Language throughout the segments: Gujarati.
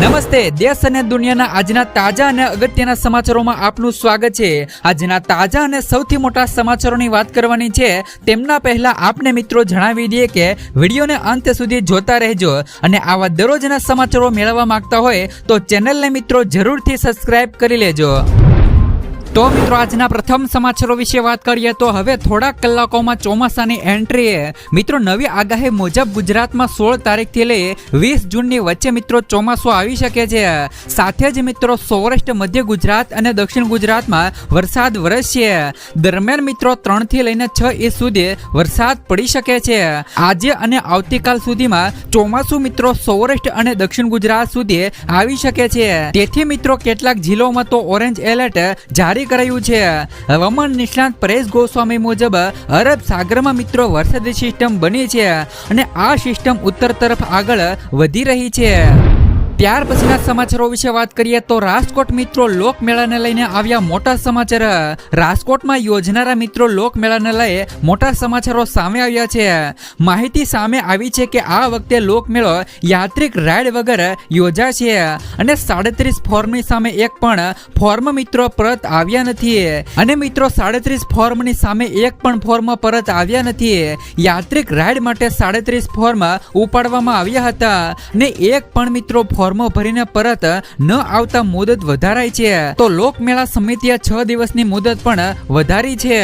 નમસ્તે, દેશ અને દુનિયાના આજના તાજા અને અગત્યના સમાચારોમાં આપનું સ્વાગત છે। આજના તાજા અને સૌથી મોટા સમાચારોની વાત કરવાની છે। તેમના પહેલા આપને મિત્રો જણાવી દઈએ કે વિડીયોને અંત સુધી જોતા રહેજો અને આવા દરરોજના સમાચારો મેળવવા માંગતા હોય તો ચેનલને મિત્રો જરૂરથી સબસ્ક્રાઇબ કરી લેજો। તો મિત્રો આજના પ્રથમ સમાચારો વિશે વાત કરીએ તો હવે થોડા કલાકોમાં ચોમાસાની એન્ટ્રી। મિત્રો નવી આગાહી મુજબ ગુજરાતમાં 16 તારીખથી લઈ 20 જૂનની વચ્ચે મિત્રો ચોમાસું આવી શકે છે। સાથે જ મિત્રો સૌરાષ્ટ્ર, મધ્ય ગુજરાત અને દક્ષિણ ગુજરાતમાં વરસાદ વરસશે। દરમિયાન મિત્રો 3 થી લઈને 6 ઇંચ સુધી વરસાદ પડી શકે છે। આજે અને આવતીકાલ સુધીમાં ચોમાસું મિત્રો સૌરાષ્ટ્ર અને દક્ષિણ ગુજરાત સુધી આવી શકે છે। તેથી મિત્રો કેટલાક જિલ્લાઓમાં તો ઓરેન્જ એલર્ટ જારી કરાયું છે। હવામાન નિષ્ણાત પરેશ ગોસ્વામી મુજબ અરબ સાગરમાં મિત્રો વરસાદી સિસ્ટમ બની છે અને આ સિસ્ટમ ઉત્તર તરફ આગળ વધી રહી છે। ત્યાર પછીના સમાચારો વિશે વાત કરીએ તો રાજકોટ મિત્રો લોકમેળાને લઈને આવ્યા મોટા સમાચાર। રાજકોટમાં યોજનારા મિત્રો લોકમેળાને લઈ મોટા સમાચારો સામે આવ્યા છે। માહિતી સામે આવી છે કે આ વખતે લોકમેળો યાત્રિક રાઇડ વગર યોજાશે અને 37 ફોર્મની સામે એક પણ ફોર્મ મિત્રો પરત આવ્યા નથી અને મિત્રો 37 ફોર્મની સામે એક પણ ફોર્મ પરત આવ્યા નથી। યાત્રિક રાઇડ માટે 37 ફોર્મ ઉપાડવામાં આવ્યા હતા અને એક પણ મિત્રો ફોર્મ ભરીને પરત ન આવતા મુદત વધારાઈ છે। તો લોકમેળા સમિતિએ 6 દિવસની મુદત પણ વધારી છે।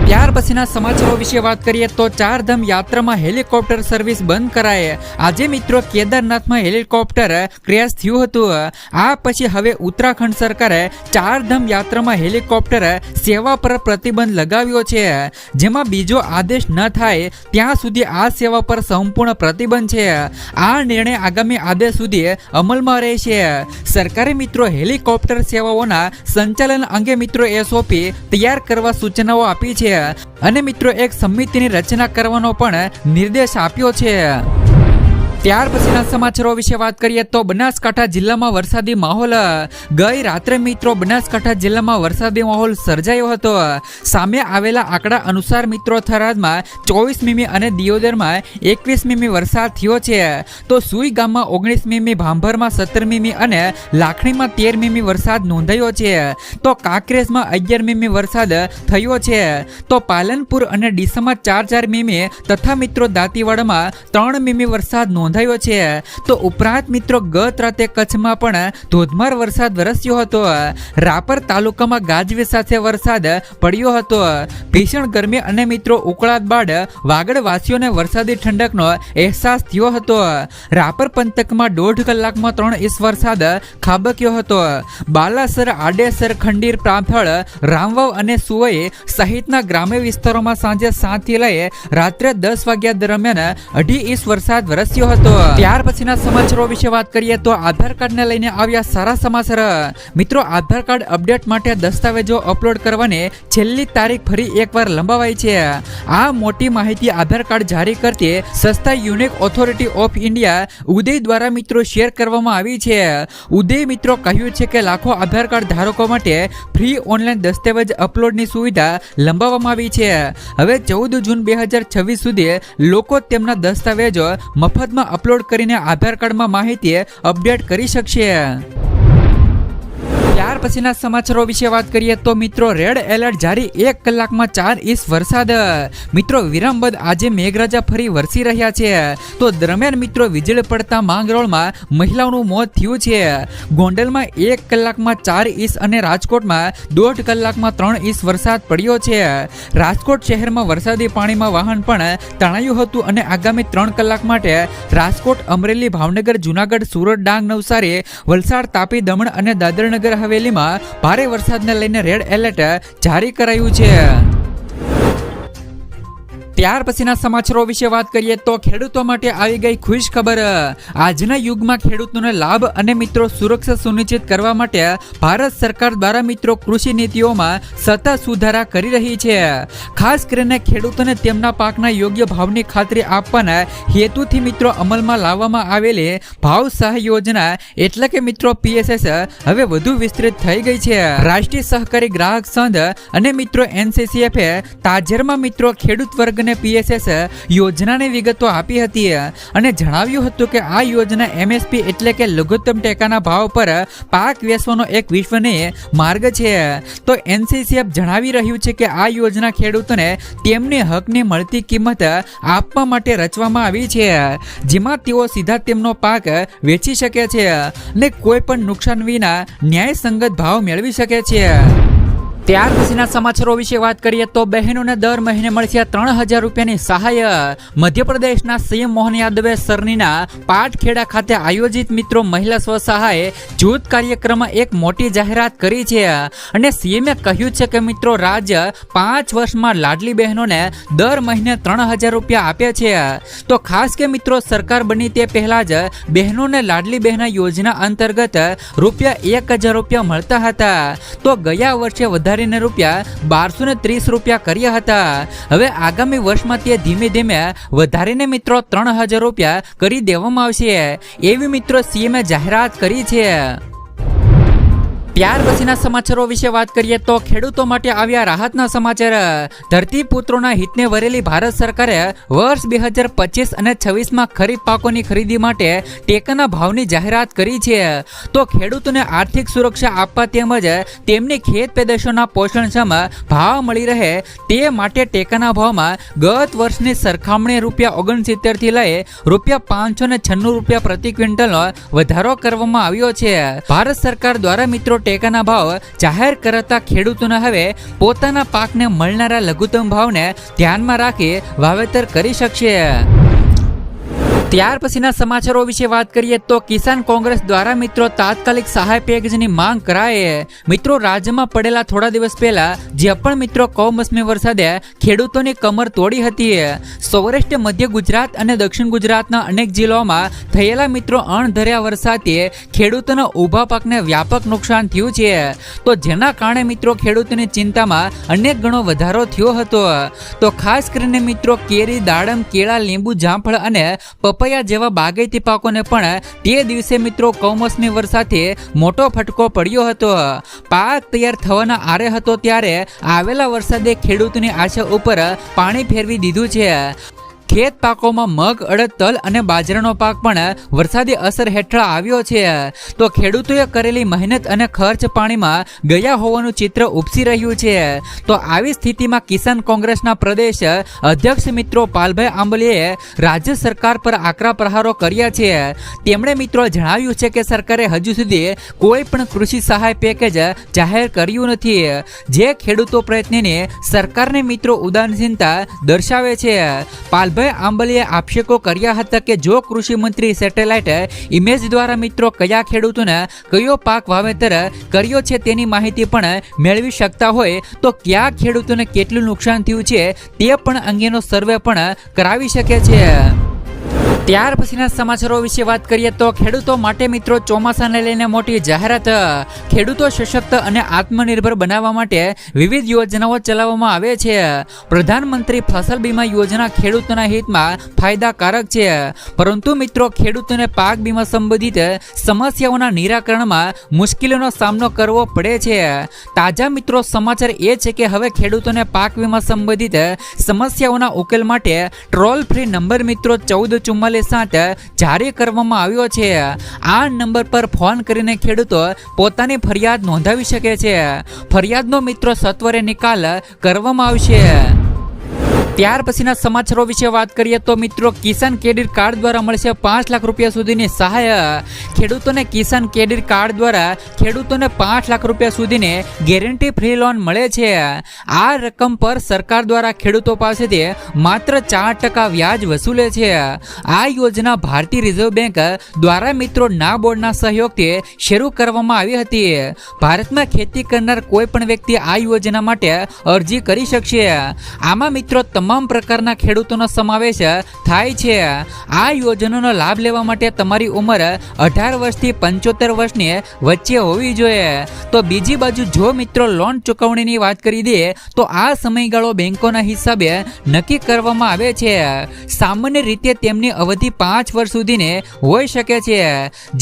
ત્યાર પછીના સમાચારો વિશે વાત કરીએ તો ચારધામ યાત્રામાં હેલિકોપ્ટર સર્વિસ બંધ કરાય। આજે મિત્રો કેદારનાથમાં હેલિકોપ્ટર ક્રેશ થયું હતું। આ પછી હવે ઉત્તરાખંડ સરકારે ચારધામ યાત્રામાં હેલિકોપ્ટર સેવા પર પ્રતિબંધ લગાવ્યો છે, જેમાં બીજો આદેશ ન થાય ત્યાં સુધી આ સેવા પર સંપૂર્ણ પ્રતિબંધ છે। આ નિર્ણય આગામી આદેશ સુધી અમલમાં રહેશે। સરકારે મિત્રો હેલિકોપ્ટર સેવાઓના સંચાલન અંગે મિત્રો SOP તૈયાર કરવા સૂચનાઓ આપી છે અને મિત્રો એક સમિતિની રચના કરવાનો પણ નિર્દેશ આપ્યો છે। ત્યાર પછીના સમાચારો વિશે વાત કરીએ તો બનાસકાંઠા જિલ્લામાં વરસાદી માહોલ। ગઈ રાત્રે મિત્રો બનાસકાંઠા જિલ્લામાં વરસાદી માહોલ સર્જાયો હતો। સામે આવેલા આંકડા અનુસાર મિત્રો થરાદમાં 24 મીમી અને દિયોદરમાં 21 મીમી વરસાદ થયો છે। તો સુઈ ગામમાં 19 મીમી, ભાંભરમાં 17 મીમી અને લાખણીમાં 13 મીમી વરસાદ નોંધાયો છે। તો કાંકરેજમાં 11 મીમી વરસાદ થયો છે। તો પાલનપુર અને ડીસામાં 4 મીમી તથા મિત્રો દાંતીવાડામાં 3 મીમી વરસાદ નોંધાયો છે। તો ઉપરાંત મિત્રો ગત રાતે કચ્છમાં પણ ધોધમાર વરસાદ વરસ્યો હતો। રાપર તાલુકામાં ગાજવીજ સાથે વરસાદ પડ્યો હતો। ભીષણ ગરમી અને મિત્રો ઉકળાટ બાદ વાગડવાસીઓને વરસાદી ઠંડકનો અહેસાસ થયો હતો। રાપર પંથકમાં 1.5 કલાકમાં 3 ઇંચ વરસાદ ખાબક્યો હતો। બાલાસર, આડેસર, ખંડીર, પ્રાંથળ, રામવાવ અને સુવઈ સહિતના ગ્રામ્ય વિસ્તારોમાં સાંજે 7 થી લઈ રાત્રે 10 વાગ્યા દરમિયાન 2.5 ઇંચ વરસાદ વરસ્યો હતો। ત્યાર પછીના સમાચારો વિશે વાત કરીએ તો આધાર કાર્ડને લઈને આવ્યા સારા સમાચાર। મિત્રો આધાર કાર્ડ અપડેટ માટે દસ્તાવેજો અપલોડ કરવાની છેલ્લી તારીખ ફરી એકવાર લંબાવાઈ છે। આ મોટી માહિતી આધાર કાર્ડ જારી કરતી સંસ્થા યુનિક ઓથોરિટી ઓફ ઇન્ડિયા ઉદય દ્વારા મિત્રો શેર કરવામાં આવી છે। ઉદય મિત્રો કહ્યું છે કે લાખો આધાર કાર્ડ ધારકો માટે ફ્રી ઓનલાઈન દસ્તાવેજ અપલોડની સુવિધા લંબાવવામાં આવી છે। હવે 14 જૂન 2026 સુધી લોકો તેમના દસ્તાવેજો મફતમાં અપલોડ કરીને આધાર કાર્ડમાં માહિતી અપડેટ કરી શકશે। ત્યાર પછીના સમાચારો વિશે વાત કરીએ તો મિત્રો રેડ એલર્ટ જારી, 1 કલાકમાં 4 ઇંચ વરસાદ। મિત્રો વિરામ બાદ આજે મેઘરાજા ફરી વરસી રહ્યા છે। તો દરમિયાન મિત્રો વીજળી પડતા માંગરોળમાં મહિલાઓનું મોત થયું છે। ગોંડલમાં 1 કલાકમાં 4 ઇંચ અને રાજકોટમાં 1.5 કલાકમાં 3 ઇંચ વરસાદ પડ્યો છે। રાજકોટ શહેરમાં વરસાદી પાણીમાં વાહન પણ તણાયું હતું અને આગામી 3 કલાક માટે રાજકોટ, અમરેલી, ભાવનગર, જુનાગઢ, સુરત, ડાંગ, નવસારી, વલસાડ, તાપી, દમણ અને દાદરનગર હવેલીમાં ભારે વરસાદને લઈને રેડ એલર્ટ જારી કરાયું છે। ત્યાર પછીના સમાચારો વિશે વાત કરીએ તો ખેડૂતો માટે આવી ગઈ ખુશ ખબર। આજના યુગમાં ખેડૂતોને લાભ અને મિત્રો સુરક્ષા સુનિશ્ચિત કરવા માટે ભારત સરકાર દ્વારા મિત્રો કૃષિ નીતિઓમાં સતત સુધારા કરી રહી છે। ખાસ કરીને ખેડૂતોને તેમના પાકના યોગ્ય ભાવની ખાતરી આપવાના હેતુથી મિત્રો અમલમાં લાવવામાં આવેલી ભાવ સહાય યોજના એટલે કે મિત્રો PSS હવે વધુ વિસ્તૃત થઈ ગઈ છે। રાષ્ટ્રીય સહકારી ગ્રાહક સંઘ અને મિત્રો NCCF તાજેતરમાં મિત્રો ખેડૂત વર્ગને અને PSS યોજનાની વિગતો આપી હતી અને જણાવ્યું હતું કે આ યોજના MSP એટલે કે લઘુત્તમ ટેકાના ભાવ પર પાક વેચવાનો એક વિશ્વનીય માર્ગ છે. તો NCCF જણાવી રહ્યું છે કે આ યોજના ખેડૂતોને તેમની હકની મળતી કિંમત આપવા માટે રચવામાં આવી છે, જેમાં તેઓ સીધા તેમનો પાક વેચી શકે છે અને કોઈ પણ નુકસાન વિના ન્યાયસંગત ભાવ મેળવી શકે છે. ત્યાર પછીના સમાચારો વિશે વાત કરીએ તો બહેનોને દર મહિને મળશે 3000 રૂપિયાની સહાય. મધ્યપ્રદેશના CM મોહન યાદવે સરનીના પાટખેડા ખાતે આયોજિત મિત્રો મહિલા સ્વસહાય જૂથ કાર્યક્રમમાં એક મોટી જાહેરાત કરી છે અને CMએ કહ્યું છે કે મિત્રો રાજ્ય 5 વર્ષમાં લાડલી બહેનોને દર મહિને 3000 રૂપિયા આપે છે. તો ખાસ કે મિત્રો સરકાર બની તે પહેલા જ બહેનોને લાડલી બહેના યોજના અંતર્ગત રૂપિયા 1000 રૂપિયા મળતા હતા. તો ગયા વર્ષે વધારે રૂપિયા 1230 રૂપિયા કર્યા હતા. હવે આગામી વર્ષમાં તે ધીમે ધીમે વધારીને મિત્રો 3000 રૂપિયા કરી દેવામાં આવશે એવી મિત્રો CMએ જાહેરાત કરી છે. ત્યાર પછીના સમાચારો વિશે વાત કરીએ તો ખેડૂતો માટે આવ્યા રાહતના સમાચાર. ધરતીપુત્રોના હિતને વરેલી ભારત સરકારે વર્ષ 2025 અને 26માં ખરીફ પાકોની ખરીદી માટે ટેકાના ભાવની જાહેરાત કરી છે. તો ખેડૂતોને આર્થિક સુરક્ષા આપવા તેમજ તેમની ખેત પેદાશોના પોષણક્ષમ ભાવ મળી રહે તે માટે ટેકાના ભાવમાં ગત વર્ષની સરખામણીએ ₹69 થી લઈ ₹596 રૂપિયા પ્રતિ ક્વિન્ટલનો વધારો કરવામાં આવ્યો છે. ભારત સરકાર દ્વારા મિત્રો ટેકાના ભાવ જાહેર કરાતા ખેડૂતોને હવે પોતાના પાકને મળનારા લઘુત્તમ ભાવને ધ્યાનમાં રાખી વાવેતર કરી શકશે. ત્યાર પછીના સમાચારો વિશે વાત કરીએ તો કિસાન કોંગ્રેસ દ્વારા મિત્રો તાત્કાલિક સહાય પેકેજની માંગ કરાય. મિત્રો રાજ્યમાં પડેલા થોડા દિવસ પહેલા જે પણ મિત્રો કમોસમી વરસાદે ખેડૂતોની કમર તોડી હતી. સૌરાષ્ટ્ર, મધ્ય ગુજરાત અને દક્ષિણ ગુજરાતના અનેક જિલ્લાઓમાં થયેલા મિત્રો અણધાર્યા વરસાદથી ખેડૂતોના ઊભા પાકને વ્યાપક નુકસાન થયું છે. તો જેના કારણે મિત્રો ખેડૂતોની ચિંતામાં અનેક ગણો વધારો થયો હતો. તો ખાસ કરીને મિત્રો કેરી, દાડમ, કેળા, લીંબુ, જામફળ અને પપૈયા જેવા બાગાયતી પાકોને પણ તે દિવસે મિત્રો કમોસમી વરસાદથી મોટો ફટકો પડ્યો હતો. પાક તૈયાર થવાના આરે હતો ત્યારે આવેલા વરસાદે ખેડૂતોની આશા ઉપર પાણી ફેરવી દીધું છે. ખેત પાકોમાં મગ, અડદ, તલ અને બાજરાનો પાક પણ વરસાદી અસર હેઠળ આવ્યો છે. તો ખેડૂતોએ કરેલી મહેનત અને ખર્ચ પાણીમાં ગયા હોવાનું ચિત્ર ઉપસી રહ્યું છે. તો આવી સ્થિતિમાં કિસાન કોંગ્રેસના પ્રદેશ અધ્યક્ષ મિત્રો પાલભાઈ આંબલીએ રાજ્ય સરકાર પર આકરા પ્રહારો કર્યા છે. તેમણે મિત્રો જણાવ્યું છે કે સરકારે હજુ સુધી કોઈ પણ કૃષિ સહાય પેકેજ જાહેર કર્યું નથી, જે ખેડૂતો પ્રયત્નની સરકારને મિત્રો ઉદાસીનતા દર્શાવે છે. પાલભાઈ આંબલીએ આક્ષેપો કર્યા હતા કે જો કૃષિ મંત્રી સેટેલાઇટ ઇમેજ દ્વારા મિત્રો કયા ખેડૂતોને કયો પાક વાવેતર કર્યો છે તેની માહિતી પણ મેળવી શકતા હોય તો કયા ખેડૂતોને કેટલું નુકસાન થયું છે તે પણ અંગેનો સર્વે પણ કરાવી શકે છે. ત્યાર પછીના સમાચારો વિશે વાત કરીએ તો ખેડૂતો માટે મિત્રો ચોમાસાને લઈને મોટી જાહેરાત. ખેડૂતો સશક્ત અને આત્મનિર્ભર બનાવવા માટે વિવિધ યોજનાઓ ચલાવવામાં આવે છે. પ્રધાનમંત્રી ફસલ બીમા યોજના ખેડૂતોના હિતમાં ફાયદાકારક છે, પરંતુ મિત્રો ખેડૂતોને પાક બીમા સંબંધિત સમસ્યાઓના નિરાકરણમાં મુશ્કેલીનો સામનો કરવો પડે છે. તાજા મિત્રો સમાચાર એ છે કે હવે ખેડૂતોને પાક વીમા સંબંધિત સમસ્યાઓના ઉકેલ માટે ટોલ ફ્રી નંબર મિત્રો 1444 જારી કરવામાં આવ્યો છે. આ નંબર પર ફોન કરીને ખેડૂતો પોતાની ફરિયાદ નોંધાવી શકે છે. ફરિયાદનો મિત્રો સત્વરે નિકાલ કરવામાં આવશે. ત્યાર પછીના સમાચારો વિશે વાત કરીએ તો મિત્રો કિસાન ક્રેડિટ કાર્ડ દ્વારા મળશે 5 લાખ રૂપિયા સુધીની સહાય. ખેડૂતોને કિસાન ક્રેડિટ કાર્ડ દ્વારા ખેડૂતોને 5 લાખ રૂપિયા સુધીની ગેરંટી ફ્રી લોન મળે છે. આ રકમ પર સરકાર દ્વારા ખેડૂતો પાસેથી માત્ર 4% વ્યાજ વસૂલે છે. આ યોજના ભારતીય રિઝર્વ બેંક દ્વારા મિત્રો નાબાર્ડના સહયોગથી શરૂ કરવામાં આવી હતી. ભારતમાં ખેતી કરનાર કોઈ પણ વ્યક્તિ આ યોજના માટે અરજી કરી શકશે. આમાં મિત્રો તમામ પ્રકારના ખેડૂતોનો સમાવેશ થાય છે. આ યોજનાનો લાભ લેવા માટે તમારી ઉંમર 18 વર્ષથી 75 વર્ષની વચ્ચે હોવી જોઈએ. તો બીજી બાજુ જો મિત્રો લોન ચૂકવણીની વાત કરી દઈએ તો આ સમયગાળો બેંકોના હિસાબે નક્કી કરવામાં આવે છે. સામાન્ય રીતે તેમની અવધિ 5 વર્ષ સુધીની હોઈ શકે છે.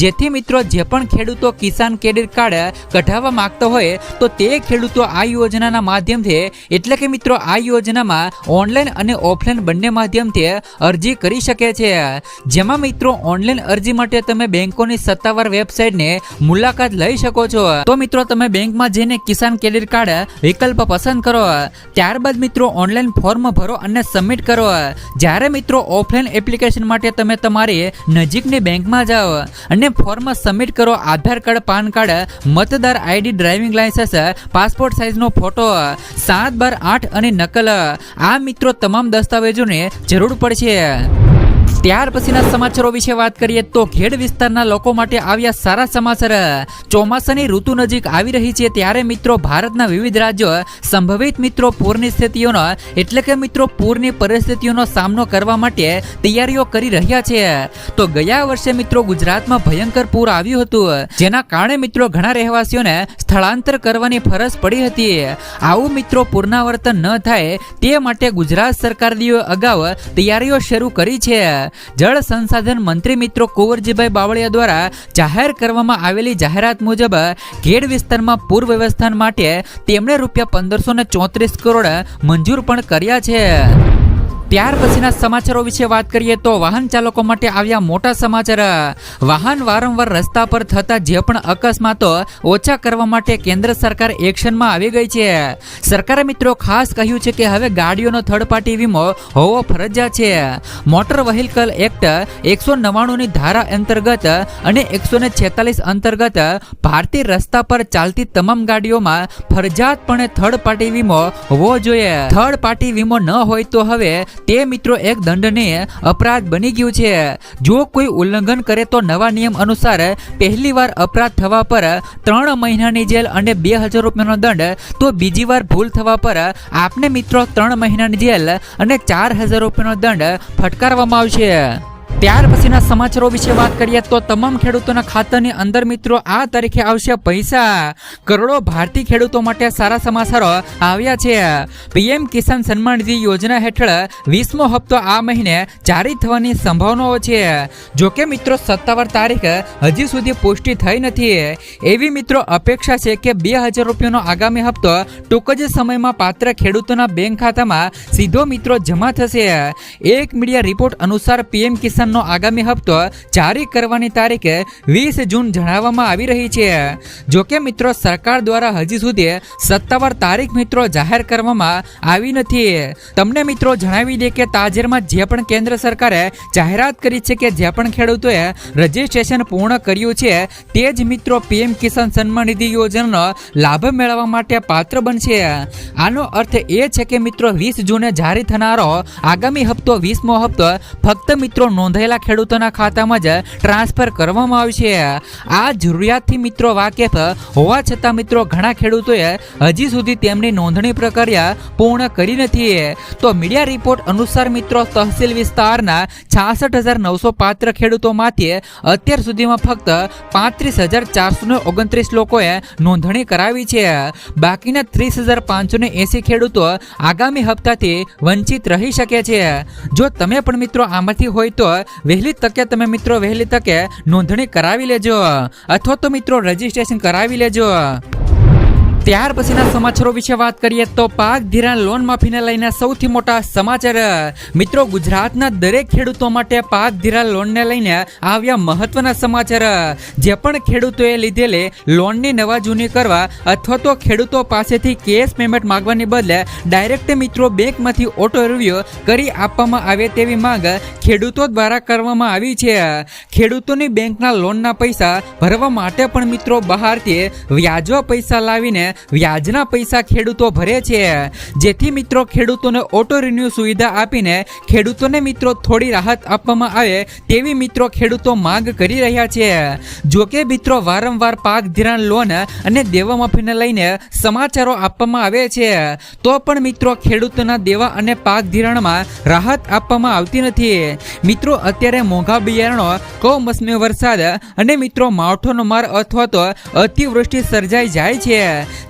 જેથી મિત્રો જે પણ ખેડૂતો કિસાન ક્રેડિટ કાર્ડ કઢાવવા માંગતા હોય તો તે ખેડૂતો આ યોજનાના માધ્યમથી એટલે કે મિત્રો આ યોજનામાં ઓનલાઈન ઓનલાઈન અને ઓફલાઈન બંને માધ્યમથી અરજી કરી શકે છે, જેમાં મિત્રો ઓનલાઈન અરજી માટે તમે બેંકોની સત્તાવાર વેબસાઇટની મુલાકાત લઈ શકો છો. તો મિત્રો તમે બેંકમાં જઈને કિસાન ક્રેડિટ કાર્ડ વિકલ્પ પસંદ કરો. ત્યારબાદ મિત્રો ઓનલાઈન ફોર્મ ભરો અને સબમિટ કરો. જ્યારે મિત્રો ઓફલાઈન એપ્લિકેશન માટે તમે તમારી નજીકની બેંકમાં જાઓ અને ફોર્મ સબમિટ કરો. આધાર કાર્ડ, પાન કાર્ડ, મતદાર આઈડી, ડ્રાઇવિંગ લાયસન્સ, પાસપોર્ટ સાઇઝનો ફોટો, 7, 12, 8 અને નકલ, આ મિત્રો તમામ દસ્તાવેજોની જરૂર પડશે. ત્યાર પછીના સમાચારો વિશે વાત કરીએ તો ખેડ વિસ્તારના લોકો માટે આવ્યા સારા સમાચાર. ચોમાસાની ઋતુ નજીક આવી રહી છે, ત્યારે મિત્રો ભારતના વિવિધ રાજ્યો સંભવિત મિત્રો પૂરની સ્થિતિઓનો એટલે કે મિત્રો પૂરની પરિસ્થિતિઓનો સામનો કરવા માટે તૈયારીઓ કરી રહ્યા છે. તો ગયા વર્ષે મિત્રો ગુજરાતમાં ભયંકર પૂર આવ્યું હતું, જેના કારણે મિત્રો ઘણા રહેવાસીઓને સ્થળાંતર કરવાની ફરજ પડી હતી. આવું મિત્રો પુનરાવર્તન ન થાય તે માટે ગુજરાત સરકારે અગાઉ તૈયારીઓ શરૂ કરી છે. જળ સંસાધન મંત્રી મિત્રો કુંવરજીભાઈ બાવળિયા દ્વારા જાહેર કરવામાં આવેલી જાહેરાત મુજબ ખેડ વિસ્તારમાં પૂર વ્યવસ્થાપન માટે તેમણે ₹1534 કરોડ મંજૂર પણ કર્યા છે. ત્યાર પછીના સમાચારો વિશે વાત કરીએ તો વાહન ચાલકો માટે આવ્યા મોટા સમાચાર. વાહન વારંવાર રસ્તા પર થતા જે પણ અકસ્માતો ઓછા કરવા માટે કેન્દ્ર સરકાર એક્શનમાં આવી ગઈ છે. સરકારે મિત્રો ખાસ કહ્યું છે કે હવે ગાડીઓનો થર્ડ પાર્ટી વીમો હોવો ફરજિયાત છે. મોટર વ્હીકલ એક્ટ 199ની ધારા અંતર્ગત અને 146 અંતર્ગત ભારતીય રસ્તા પર ચાલતી તમામ ગાડીઓમાં ફરજિયાતપણે થર્ડ પાર્ટી વીમો હોવો જોઈએ. થર્ડ પાર્ટી વીમો ન હોય તો હવે તે મિત્રો એક દંડનીય અપરાધ બની ગયું છે. જો કોઈ ઉલ્લંઘન કરે તો નવા નિયમ અનુસાર પહેલી વાર અપરાધ થવા પર 3 મહિનાની જેલ અને ₹2000 દંડ, તો બીજી વાર ભૂલ થવા પર આપને મિત્રો 3 મહિનાની જેલ અને ₹4000 દંડ ફટકારવામાં આવશે. ત્યાર પછીના સમાચારો વિશે વાત કરીએ તો તમામ ખેડૂતોના ખાતાની અંદર મિત્રો આ તારીખે આવશે પૈસા. કરોડો ભારતીય ખેડૂતો માટે સારા સમાચારો આવ્યા છે. પીએમ કિસાન સન્માન નિધિ યોજના હેઠળ 20મો હપ્તો આ મહિને જારી થવાની સંભાવનાઓ છે. જોકે મિત્રો સત્તાવાર તારીખ હજી સુધી પુષ્ટિ થઈ નથી. એવી મિત્રો અપેક્ષા છે કે ₹2000નો આગામી હપ્તો ટૂંક જ સમયમાં પાત્ર ખેડૂતોના બેંક ખાતામાં સીધો મિત્રો જમા થશે. એક મીડિયા રિપોર્ટ અનુસાર પીએમ કિસાન નો આગામી હપ્તો જારી કરવાની તારીખ 20 જૂન જણાવવામાં આવી રહી છે. જોકે મિત્રો સરકાર દ્વારા હજી સુધી સત્તાવાર તારીખ મિત્રો જાહેર કરવામાં આવી નથી. તમને મિત્રો જણાવી દે કે તાજેતરમાં જે પણ કેન્દ્ર સરકારે જાહેરાત કરી છે કે જે પણ ખેડૂતોએ રજીસ્ટ્રેશન પૂર્ણ કર્યું છે તે જ મિત્રો પીએમ કિસાન સન્માન નિધિ યોજનાનો લાભ મેળવવા માટે પાત્ર બનશે. આનો અર્થ એ છે કે મિત્રો 20 જૂને જારી થનારો આગામી હપ્તો 20મો હપ્તો ફક્ત મિત્રો નોંધાયેલા ખેડૂતોના ખાતામાં જ ટ્રાન્સફર કરવામાં આવશે. આ જરૂરિયાતથી મિત્રો વાકેફ હોવા છતાં મિત્રો ઘણા ખેડૂતોએ હજી સુધી તેમની નોંધણી પ્રક્રિયા પૂર્ણ કરી નથી. તો મીડિયા રિપોર્ટ અનુસાર મિત્રો તહસીલ વિસ્તારના 66,900 પાત્ર ખેડૂતોમાંથી અત્યાર સુધીમાં ફક્ત 35,429 લોકોએ નોંધણી કરાવી છે. બાકીના 30,580 ખેડૂતો આગામી હપ્તાથી વંચિત રહી શકે છે. જો તમે પણ મિત્રો આમાંથી હોય તો વહેલી તકે નોંધણી કરાવી લેજો અથવા તો મિત્રો રજીસ્ટ્રેશન કરાવી લેજો. ત્યાર પછીના સમાચારો વિશે વાત કરીએ તો પાક ધિરાણ લોન માફીને લઈને સૌથી મોટા સમાચાર. મિત્રો ગુજરાતના દરેક ખેડૂતો માટે પાક ધિરાણ લોનને લઈને આવ્યા મહત્વના સમાચાર. જે પણ ખેડૂતોએ લીધેલી લોનની નવા જૂની કરવા અથવા તો ખેડૂતો પાસેથી કેશ પેમેન્ટ માંગવાની બદલે ડાયરેક્ટ મિત્રો બેંકમાંથી ઓટો રિવ્યુ કરી આપવામાં આવે તેવી માંગ ખેડૂતો દ્વારા કરવામાં આવી છે. ખેડૂતોની બેંકના લોનના પૈસા ભરવા માટે પણ મિત્રો બહારથી વ્યાજવા પૈસા લાવીને વ્યાજના પૈસા ખેડૂતો ભરે છે. જેથી મિત્રો ખેડૂતોને ઓટો રિન્યુ સુવિધા આપીને ખેડૂતોને મિત્રો થોડી રાહત આપવામાં આવે તેવી મિત્રો ખેડૂતો માંગ કરી રહ્યા છે. જોકે મિત્રો વારંવાર પાક ધિરાણ લોન અને દેવા માફીને લઈને સમાચારો આપવામાં આવે છે, તો પણ મિત્રો ખેડૂતોના દેવા અને પાક ધિરાણમાં રાહત આપવામાં આવતી નથી. મિત્રો અત્યારે મોંઘા બિયારણો, કમોસમી વરસાદ અને મિત્રો માવઠોનો માર અથવા તો અતિવૃષ્ટિ સર્જાઈ જાય છે,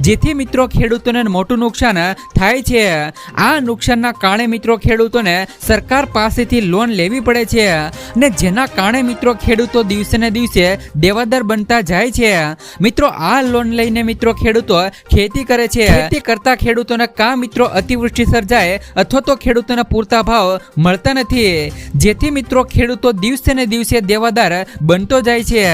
જેથી મિત્રો ખેડૂતોને મોટું નુકસાન થાય છે। આ નુકસાનના કારણે મિત્રો ખેડૂતોને સરકાર પાસેથી લોન લેવી પડે છે ને જેના કારણે મિત્રો ખેડૂતો દિવસે ને દિવસે દેવાદાર બનતા જાય છે। મિત્રો આ લોન લઈને મિત્રો ખેડૂતો ખેતી કરે છે। ખેતી કરતા ખેડૂતોને કાં મિત્રો અતિવૃષ્ટિ સર્જાય અથવા તો ખેડૂતોને પૂરતા ભાવ મળતા નથી, જેથી મિત્રો ખેડૂતો દિવસે ને દિવસે દેવાદાર બનતો જાય છે।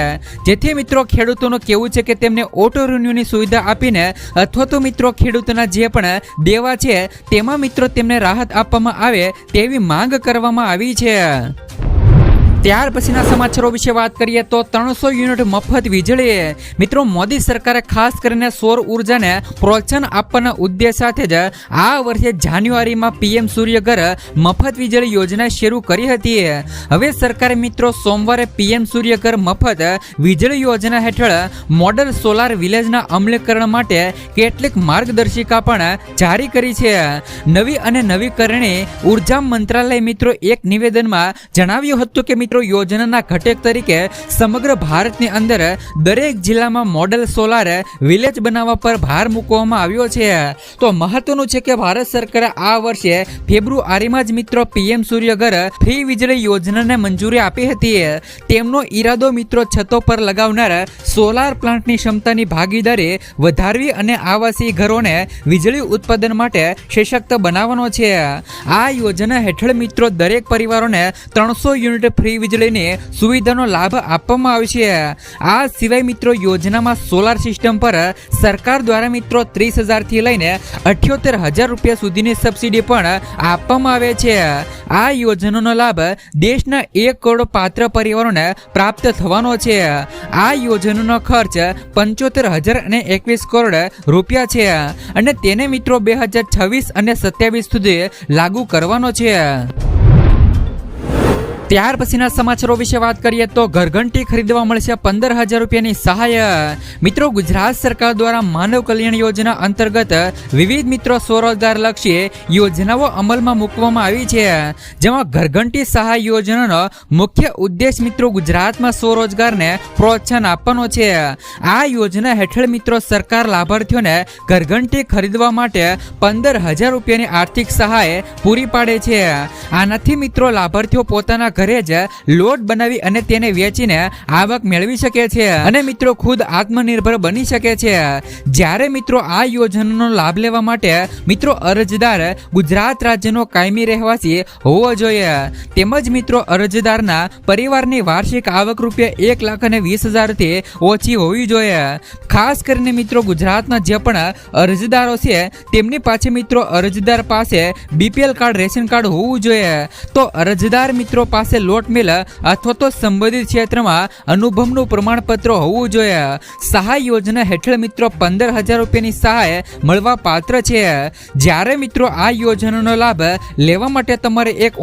જેથી મિત્રો ખેડૂતોનું કહેવું છે કે તેમને ઓટો રિન્યુની સુવિધા આપીને અથવા તો મિત્રો ખેડૂતોના જે પણ દેવા છે તેમાં મિત્રો તેમને રાહત આપવામાં આવે તેવી માંગ કરવામાં આવી છે। ત્યાર પછીના સમાચારો વિશે વાત કરીએ તો 300 યુનિટ મફત વીજળી। મિત્રો મોદી સરકારે ખાસ કરીને સૌર ઉર્જાને પ્રોત્સાહન આપવાના ઉદ્દેશ સાથે જ આ વર્ષે જાન્યુઆરીમાં પીએમ સૂર્યઘર મફત વીજળી યોજના શરૂ કરી હતી। હવે સરકારે મિત્રો સોમવારે પીએમ સૂર્યઘર મફત વીજળી યોજના હેઠળ મોડલ સોલાર વિલેજના અમલીકરણ માટે કેટલીક માર્ગદર્શિકા પણ જારી કરી છે। નવી અને નવીકરણીય ઉર્જા મંત્રાલય મિત્રો એક નિવેદનમાં જણાવ્યું હતું કે યોજનાના ઘટક તરીકે સમગ્ર ભારતની અંદર દરેક જિલ્લામાં મોડલ સોલાર વિલેજ બનાવવા પર ભાર મૂકવામાં આવ્યો છે। તો મહત્વનું છે કે ભારત સરકારે આ વર્ષે ફેબ્રુઆરીમાં જ મિત્રો પીએમ સૂર્યઘર ફ્રી વીજળી યોજનાને મંજૂરી આપી હતી। તેમનો ઈરાદો મિત્રો છતો પર લગાવનાર સોલાર પ્લાન્ટની ક્ષમતાની ભાગીદારી વધારવી અને આવાસી ઘરોને વીજળી ઉત્પાદન માટે સશક્ત બનાવવાનો છે। આ યોજના હેઠળ મિત્રો દરેક પરિવારોને 300 યુનિટ ફ્રી વીજળીની સુવિધાનો લાભ આપવામાં આવશે। આ સિવાય મિત્રો યોજનામાં સોલાર સિસ્ટમ પર સરકાર દ્વારા મિત્રો 30,000 થી લઈને 78,000 રૂપિયા સુધીની સબસિડી પણ આપવામાં આવે છે। આ યોજનાનો લાભ દેશના 1 કરોડ પાત્ર પરિવારોને પ્રાપ્ત થવાનો છે। આ યોજનાનો ખર્ચ 75,021 કરોડ રૂપિયા છે અને તેને મિત્રો 2026 અને 27 સુધી લાગુ કરવાનો છે। ત્યાર પછીના સમાચારો વિશે વાત કરીએ તો ઘરઘંટી ખરીદવા મળશે 15,000 રૂપિયાની સહાય। મિત્રો ગુજરાત સરકાર દ્વારા માનવ કલ્યાણ યોજના અંતર્ગત વિવિધ મિત્રો સ્વરોજગાર લક્ષી યોજનાઓ અમલમાં મૂકવામાં આવી છે, જેમાં ઘરઘંટી સહાય યોજનાનો મુખ્ય ઉદ્દેશ મિત્રો ગુજરાતમાં સ્વરોજગારને પ્રોત્સાહન આપવાનો છે। આ યોજના હેઠળ મિત્રો સરકાર લાભાર્થીઓને ઘરઘંટી ખરીદવા માટે 15,000 રૂપિયાની આર્થિક સહાય પૂરી પાડે છે। આનાથી મિત્રો લાભાર્થીઓ પોતાના ઘરે જ લોટ બનાવી અને તેને વેચીને આવક મેળવી શકે છે અને મિત્રો ખુદ આત્મનિર્ભર બની શકે છે। જ્યારે મિત્રો આ યોજનાનો લાભ લેવા માટે મિત્રો અરજદાર ગુજરાત રાજ્યનો કાયમી રહેવાસી હોવો જોઈએ, તેમજ મિત્રો અરજદારના પરિવારની વાર્ષિક આવક રૂપિયા 1,20,000 થી ઓછી હોવી જોઈએ। ખાસ કરીને મિત્રો ગુજરાતના જે પણ અરજદારો છે તેમની પાસે મિત્રો અરજદાર પાસે બીપીએલ કાર્ડ રેશન કાર્ડ હોવું જોઈએ। તો અરજદાર મિત્રો પાસે લોટ મિલ અથવા તો સંબંધિત ક્ષેત્રમાં અનુભવનું પ્રમાણપત્ર હોવું જોઈએ। સહાય યોજના હેઠળ મિત્રો 15,000 રૂપિયાની સહાય મળવા પાત્ર છે। જ્યારે મિત્રો આ યોજનાનો લાભ લેવા માટે તમારે એક